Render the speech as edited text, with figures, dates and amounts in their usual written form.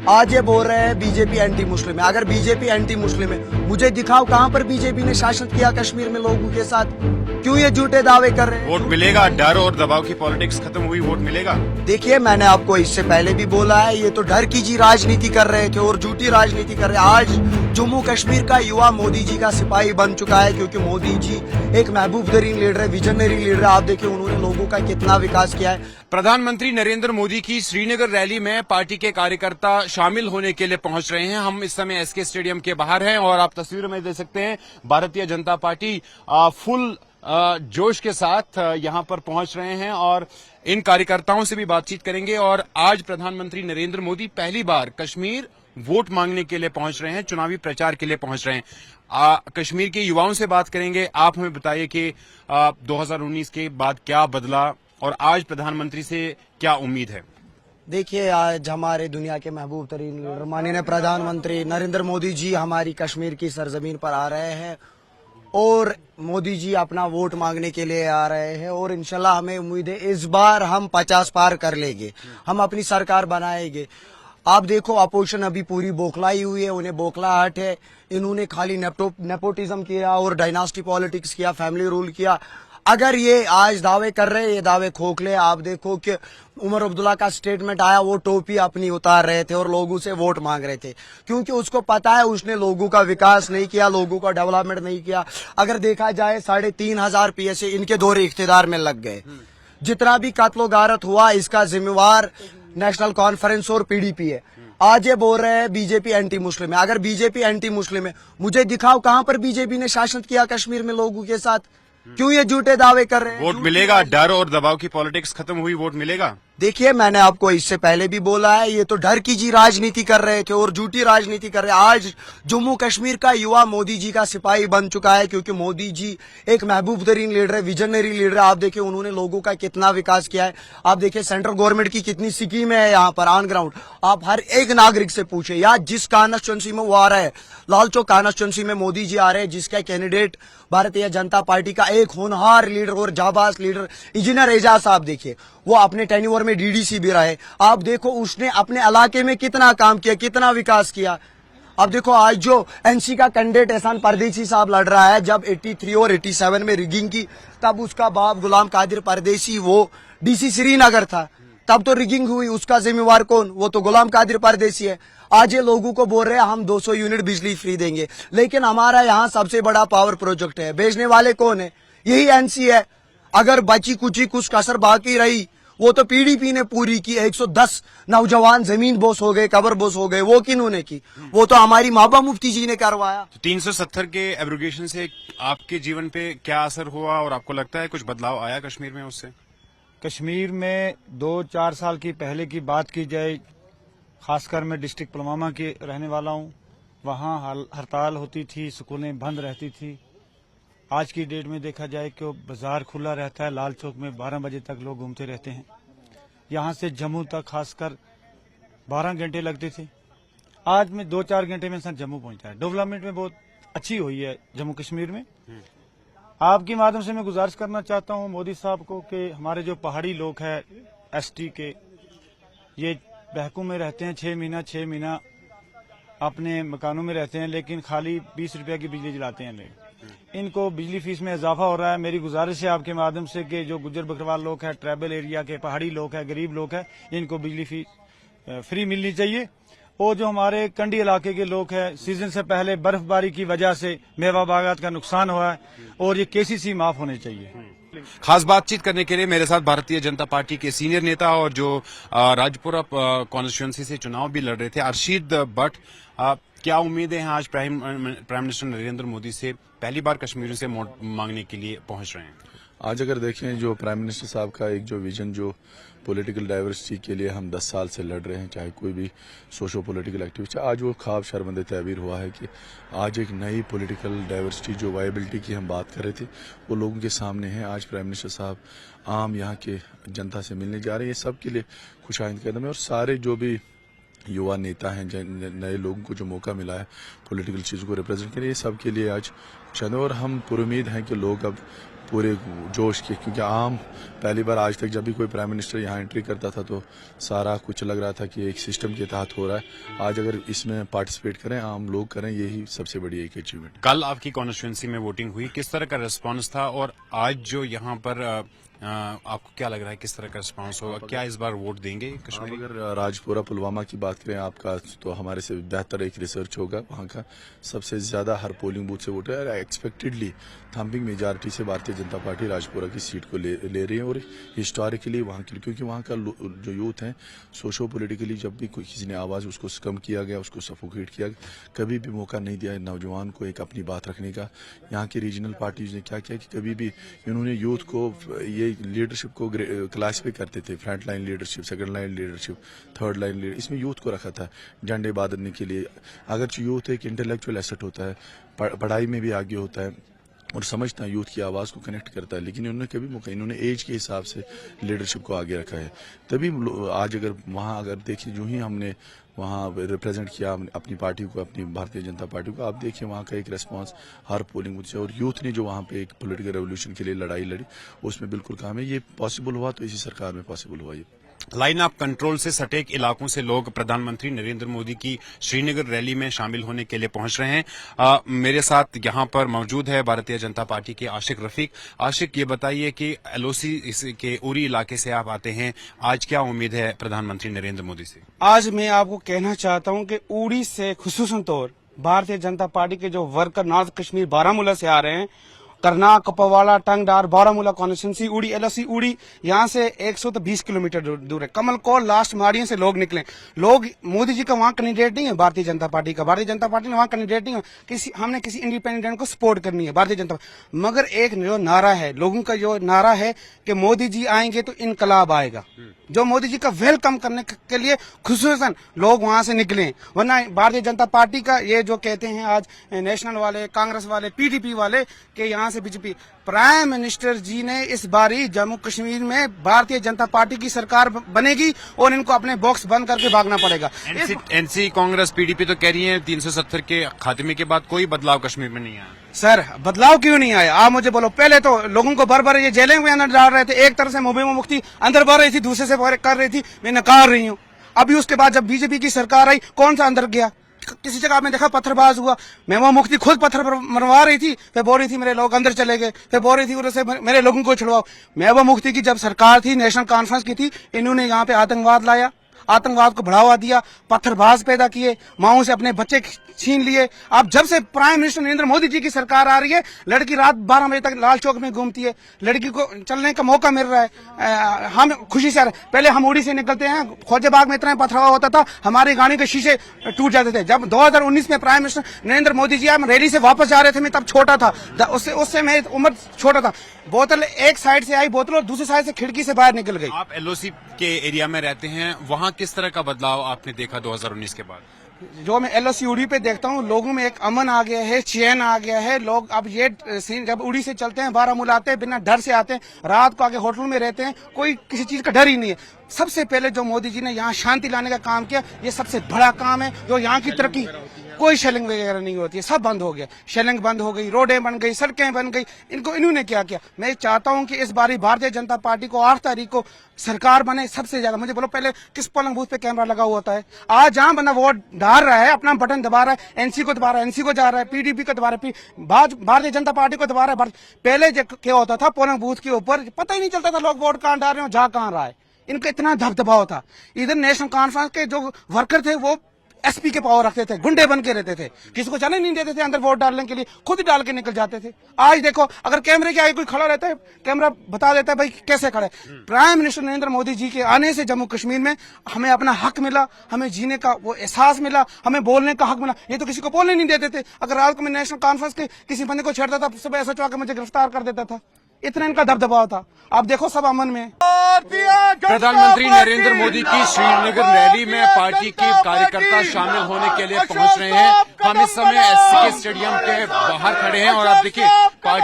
आज ये बोल रहे हैं बीजेपी एंटी मुस्लिम है। अगर बीजेपी एंटी मुस्लिम है, मुझे दिखाओ कहां पर बीजेपी ने शासन किया कश्मीर में लोगों के साथ। क्यों ये झूठे दावे कर रहे हैं? वोट मिलेगा, डर और दबाव की पॉलिटिक्स खत्म हुई, वोट मिलेगा। देखिए, मैंने आपको इससे पहले भी बोला है, ये तो डर की जी राजनीति कर रहे थे और झूठी राजनीति कर रहे हैं। आज जम्मू कश्मीर का युवा मोदी जी का सिपाही बन चुका है, क्योंकि मोदी जी एक महबूब तरीन लीडर है, विजनरी लीडर है। आप देखिए उन्होंने लोगों का कितना विकास किया है। प्रधानमंत्री नरेंद्र मोदी की श्रीनगर रैली में पार्टी के कार्यकर्ता शामिल होने के लिए पहुंच रहे हैं। हम इस समय एसके स्टेडियम के बाहर हैं और आप तस्वीरों में देख सकते हैं भारतीय जनता पार्टी फुल जोश के साथ यहां पर पहुंच रहे हैं और इन कार्यकर्ताओं से भी बातचीत करेंगे। और आज प्रधानमंत्री नरेंद्र मोदी पहली बार कश्मीर वोट मांगने के लिए पहुंच रहे हैं, चुनावी प्रचार के लिए पहुंच रहे हैं। कश्मीर के युवाओं से बात करेंगे। आप हमें बताइए कि 2019 के बाद क्या बदला और आज प्रधानमंत्री से क्या उम्मीद है? देखिए, आज हमारे दुनिया के महबूब तरीन लीडर माननीय प्रधानमंत्री नरेंद्र मोदी जी हमारी कश्मीर की सरजमीन पर आ रहे हैं और मोदी जी अपना वोट मांगने के लिए आ रहे हैं और इंशाल्लाह हमें उम्मीद है इस बार हम 50 पार कर लेंगे, हम अपनी सरकार बनाएंगे। आप देखो, अपोजिशन अभी पूरी बौखलाई हुई है, उन्हें बौखलाहट है। इन्होंने खाली नेपोटिज्म किया और डायनास्टी पॉलिटिक्स किया, फैमिली रूल किया। अगर ये आज दावे कर रहे हैं, ये दावे खोखले। आप देखो कि उमर अब्दुल्ला का स्टेटमेंट आया, वो टोपी अपनी उतार रहे थे और लोगों से वोट मांग रहे थे, क्योंकि उसको पता है उसने लोगों का विकास नहीं किया, लोगों का डेवलपमेंट नहीं किया। अगर देखा जाए 3,500 PSA इनके दौरे इख्तिदार में लग गए। जितना भी कत्लो गारत हुआ, इसका जिम्मेवार नेशनल कॉन्फ्रेंस और PDP है। आज ये बोल रहे हैं बीजेपी एंटी मुस्लिम है। अगर बीजेपी एंटी मुस्लिम है, मुझे दिखाओ कहां पर बीजेपी ने शासन किया कश्मीर में लोगों के साथ। क्यों ये झूठे दावे कर रहे हैं? वोट मिलेगा, डर और दबाव की पॉलिटिक्स खत्म हुई, वोट मिलेगा। देखिए, मैंने आपको इससे पहले भी बोला है, ये तो डर की जी राजनीति कर रहे थे और झूठी राजनीति कर रहे हैं। आज जम्मू कश्मीर का युवा मोदी जी का सिपाही बन चुका है, क्योंकि मोदी जी एक महबूब तरीन लीडर है, विजनरी लीडर है। आप देखिए उन्होंने लोगों का कितना विकास किया है। आप देखिए सेंट्रल गवर्नमेंट की कितनी स्कीमें है यहाँ पर ऑन ग्राउंड। आप हर एक नागरिक से पूछे, या जिस कॉन्स्टिट्यूंसी में वो आ रहा है, लाल चौक कॉन्स्टिट्यूंसी में मोदी जी आ रहे हैं, जिसका कैंडिडेट भारतीय जनता पार्टी का एक होनहार लीडर और जाबाज लीडर इंजीनियर एजाज साहब, देखिए वो अपने टेन्योर में DDC भी रहे। आप देखो उसने अपने इलाके में कितना काम किया, कितना विकास किया। अब देखो आज जो NC का कैंडिडेट एहसान परदेसी साहब लड़ रहा है, जब 83 और 87 में रिगिंग की, तब उसका बाप गुलाम कादिर परदेसी वो DC श्रीनगर था, तब तो रिगिंग हुई। उसका जिम्मेवार कौन? वो तो गुलाम कादिर परदेसी है। आज ये लोगों को बोल रहे हैं हम 200 यूनिट बिजली फ्री देंगे, लेकिन हमारा यहाँ सबसे बड़ा पावर प्रोजेक्ट है, बेचने वाले कौन है? यही NC है। अगर बची कुछ कसर बाकी रही, वो तो PDP ने पूरी की। 110 नौजवान जमीन बोस हो गए, कबर बोस हो गए, वो किन्होंने की? वो तो हमारी महबूबा मुफ्ती जी ने करवाया। 370 के एब्रोगेशन से आपके जीवन पे क्या असर हुआ और आपको लगता है कुछ बदलाव आया कश्मीर में उससे? कश्मीर में 2-4 साल की पहले की बात की जाए, खासकर मैं डिस्ट्रिक्ट पुलवामा की रहने वाला हूँ, वहाँ हड़ताल होती थी, स्कूलें बंद रहती थी। आज की डेट में देखा जाए कि बाजार खुला रहता है, लाल चौक में 12 बजे तक लोग घूमते रहते हैं। यहाँ से जम्मू तक खासकर 12 घंटे लगते थे, आज में 2-4 घंटे में इंसान जम्मू पहुंचता है। डेवलपमेंट में बहुत अच्छी हुई है जम्मू कश्मीर में। आपके माध्यम से मैं गुजारिश करना चाहता हूँ मोदी साहब को कि हमारे जो पहाड़ी लोग हैं ST के, ये बहकू में रहते हैं 6 महीना अपने मकानों में रहते हैं, लेकिन खाली 20 रुपये की बिजली जलाते हैं लोग। इनको बिजली फीस में इजाफा हो रहा है। मेरी गुजारिश है आपके माध्यम से कि जो गुज्जर बकरवाल लोग हैं, ट्राइबल एरिया के पहाड़ी लोग हैं, गरीब लोग हैं, इनको बिजली फीस फ्री मिलनी चाहिए। और जो हमारे कंडी इलाके के लोग हैं, सीजन से पहले बर्फबारी की वजह से मेवा बागात का नुकसान हुआ है और ये KCC माफ होने चाहिए। खास बातचीत करने के लिए मेरे साथ भारतीय जनता पार्टी के सीनियर नेता और जो राजपुरा कॉन्स्टिट्यूंसी से चुनाव भी लड़ रहे थे, अरशीद भट्ट, क्या उम्मीदें हैं आज प्राइम मिनिस्टर नरेंद्र मोदी से पहली बार कश्मीर से वोट मांगने के लिए पहुंच रहे हैं? आज अगर देखें जो प्राइम मिनिस्टर साहब का एक जो विजन, जो पॉलिटिकल डाइवर्सिटी के लिए हम 10 साल से लड़ रहे हैं, चाहे कोई भी सोशो पॉलिटिकल एक्टिविटी, आज वो ख्वाब शर्मंद तहबीर हुआ है कि आज एक नई पॉलिटिकल डाइवर्सिटी जो वायबिलिटी की हम बात कर रहे थे, वो लोगों के सामने है। आज प्राइम मिनिस्टर साहब आम यहाँ के जनता से मिलने जा रहे हैं। ये सब के लिए खुशाइंद कदम है और सारे जो भी युवा नेता हैं, नए लोगों को जो मौका मिला है पॉलिटिकल चीज़ों को रिप्रेजेंट करें, ये सब के लिए आज शायद, और हम पुरुमीद हैं कि लोग अब पूरे जोश के, क्योंकि आम पहली बार आज तक जब भी कोई प्राइम मिनिस्टर यहाँ एंट्री करता था तो सारा कुछ लग रहा था कि एक सिस्टम के तहत हो रहा है। आज अगर इसमें पार्टिसिपेट करें, आम लोग करें, यही सबसे बड़ी एक अचीवमेंट। कल आपकी कॉन्स्टिट्यूंसी में वोटिंग हुई, किस तरह का रिस्पांस था और आज जो यहाँ पर आपको क्या लग रहा है किस तरह का रिस्पांस होगा? क्या इस बार वोट देंगे कश्मीरी? अगर राजपुरा पुलवामा की बात करें आपका, तो हमारे से बेहतर एक रिसर्च होगा वहाँ का। सबसे ज्यादा हर पोलिंग बूथ से वोट है, एक्सपेक्टेडली थम्पिंग मेजॉरिटी से भारतीय जनता पार्टी राजपुरा की सीट को ले रही है। और हिस्टोरिकली वहाँ की, क्योंकि वहाँ का जो यूथ है सोशो पोलिटिकली जब भी कोई किसी ने आवाज उसको कम किया गया, उसको सफोकेट किया गया, कभी भी मौका नहीं दिया नौजवान को एक अपनी बात रखने का। यहाँ की रीजनल पार्टीज ने क्या किया कि कभी भी इन्होंने यूथ को ये लीडरशिप को क्लासिफाई करते थे, front line leadership, second line leadership, third line leader, इसमें यूथ को रखा था झंडे बांधने के लिए। अगर यूथ एक इंटेलेक्चुअल एसेट होता है, पढ़ाई में भी आगे होता है और समझता है, यूथ की आवाज़ को कनेक्ट करता है, लेकिन इन्होंने कभी मौका, इन्होंने एज के हिसाब से लीडरशिप को आगे रखा है। तभी आज अगर वहाँ अगर देखिए जो ही हमने वहाँ रिप्रेजेंट किया अपनी पार्टी को, अपनी भारतीय जनता पार्टी को, आप देखिए वहाँ का एक रेस्पॉन्स हर पोलिंग बूथ से। और यूथ ने जो वहाँ पे एक पॉलिटिकल रेवोल्यूशन के लिए लड़ाई लड़ी, उसमें बिल्कुल काम है। ये पॉसिबल हुआ तो इसी सरकार में पॉसिबल हुआ। ये लाइन ऑफ कंट्रोल से सटेक इलाकों से लोग प्रधानमंत्री नरेंद्र मोदी की श्रीनगर रैली में शामिल होने के लिए पहुंच रहे हैं। मेरे साथ यहां पर मौजूद है भारतीय जनता पार्टी के आशिक रफीक। आशिक, ये बताइए कि एलओसी के उरी इलाके से आप आते हैं, आज क्या उम्मीद है प्रधानमंत्री नरेंद्र मोदी से? आज मैं आपको कहना चाहता हूं कि उड़ी से खुसूसन तौर भारतीय जनता पार्टी के जो वर्कर नॉर्थ कश्मीर बारामूला से आ रहे हैं, करना, कपवाड़ा, टंगडार, बारामूला कॉन्स्टिट्यूंसी, उड़ी, एलओसी उड़ी, यहाँ से 120 किलोमीटर दूर है। कमल कौल लास्ट माड़ियों से लोग निकले। लोग मोदी जी का वहाँ कैंडिडेट नहीं है, भारतीय जनता पार्टी का। भारतीय जनता पार्टी ने वहाँ कैंडिडेट नहीं है, हमने किसी इंडिपेंडेंट को सपोर्ट करनी है भारतीय जनता। मगर एक जो नारा है लोगों का, जो नारा है कि मोदी जी आएंगे तो इनकलाब आएगा, जो मोदी जी का वेलकम करने के लिए खुसूसन लोग वहां से निकले। वरना भारतीय जनता पार्टी का ये जो कहते हैं आज नेशनल वाले, कांग्रेस वाले, पीडीपी वाले कि यहाँ से बीजेपी, प्राइम मिनिस्टर जी ने इस बारी जम्मू कश्मीर में भारतीय जनता पार्टी की सरकार बनेगी और इनको अपने बॉक्स बंद करके भागना पड़ेगा। एनसी कांग्रेस पीडीपी तो कह रही है 370 के खात्मे के बाद कोई बदलाव कश्मीर में नहीं आया। सर, बदलाव क्यों नहीं आया? आप मुझे बोलो। पहले तो लोगों को भर भर ये जेलें में अंदर डाल रहे थे, एक तरह से मुबीना मुफ्ती अंदर भर रही थी, दूसरे से कर रही थी, मैं नकार रही हूँ। अभी उसके बाद जब बीजेपी की सरकार आई, कौन सा अंदर गया? किसी जगह आपने देखा पत्थरबाज हुआ? महबूबा मुफ्ती खुद पत्थर पर मरवा रही थी, फिर बोल रही थी मेरे लोग अंदर चले गए, फिर बोल रही थी उधर से मेरे लोगों को छुड़वाओ। महबूबा मुफ्ती की जब सरकार थी, नेशनल कॉन्फ्रेंस की थी, इन्होंने यहाँ पे आतंकवाद लाया, आतंकवाद को बढ़ावा दिया, पत्थरबाज पैदा किए, माओं से अपने बच्चे छीन लिए। अब जब से प्राइम मिनिस्टर नरेंद्र मोदी जी की सरकार आ रही है, लड़की रात 12 बजे तक लाल चौक में घूमती है, लड़की को चलने का मौका मिल रहा है। हम खुशी से आ रहे। पहले हम उड़ी से निकलते हैं, खोजेबाग में इतना पथराव होता था, हमारी गाड़ी के शीशे टूट जाते थे। जब 2019 में प्राइम मिनिस्टर नरेंद्र मोदी जी आए, रैली से वापस जा रहे थे, मैं तब छोटा था, उससे मेरी उम्र छोटा था। बोतल एक साइड से आई बोतल और दूसरी साइड से खिड़की से बाहर निकल गई। आप एलओसी के एरिया में रहते हैं, वहां किस तरह का बदलाव आपने देखा 2019 के बाद? जो मैं एलओसी उड़ी पे देखता हूँ, लोगों में एक अमन आ गया है, चैन आ गया है। लोग अब ये सीन, जब उड़ी से चलते हैं, बारामूला आते हैं, बिना डर से आते हैं, रात को आके होटल में रहते हैं, कोई किसी चीज का डर ही नहीं है। सबसे पहले जो मोदी जी ने यहाँ शांति लाने का काम किया, ये सबसे बड़ा काम है। जो यहाँ की तरक्की, कोई शेलिंग वगैरह नहीं होती है, सब बंद हो गया। शेलिंग बंद हो गई, रोडें बन गई, सड़कें बन गई। इन्होंने क्या किया? मैं चाहता हूं कि इस बारी भारतीय जनता पार्टी को 8 तारीख को सरकार बने। सबसे ज्यादा मुझे बोलो, पहले किस पोलिंग बूथ पे कैमरा लगा हुआ होता है? आज जहां बंदा वोट डाल रहा है, अपना बटन दबा रहा है, एनसी को दबा रहा है, एनसी को जा रहा है, पीडीपी को दबा रहा है, भारतीय जनता पार्टी को दबा रहा है। पहले क्या होता था, पोलिंग बूथ के ऊपर पता ही नहीं चलता था लोग वोट कहां डाल रहे हो, जा कहां रहा है। इनका इतना दबदबाव था। इधर नेशनल कॉन्फ्रेंस के जो वर्कर थे वो एसपी के पावर रखते थे, गुंडे बन के रहते थे, किसी को जाने नहीं देते थे अंदर वोट डालने के लिए, खुद ही डाल के निकल जाते थे। आज देखो, अगर कैमरे के आगे कोई खड़ा रहता है, कैमरा बता देता है भाई कैसे खड़े। प्राइम मिनिस्टर नरेंद्र मोदी जी के आने से जम्मू कश्मीर में हमें अपना हक मिला, हमें जीने का वो एहसास मिला, हमें बोलने का हक मिला। ये तो किसी को बोलने नहीं देते थे। अगर रात को मैं नेशनल कॉन्फ्रेंस के किसी बंदे को छेड़ता था, सुबह ऐसा चौके मुझे गिरफ्तार कर देता था। इतना इनका दबदबाव था। अब देखो सब अमन में। प्रधानमंत्री नरेंद्र मोदी की श्रीनगर रैली में पार्टी के कार्यकर्ता शामिल होने के लिए पहुंच रहे हैं। हम इस समय एसके स्टेडियम के बाहर खड़े हैं और आप देखिए पार्टी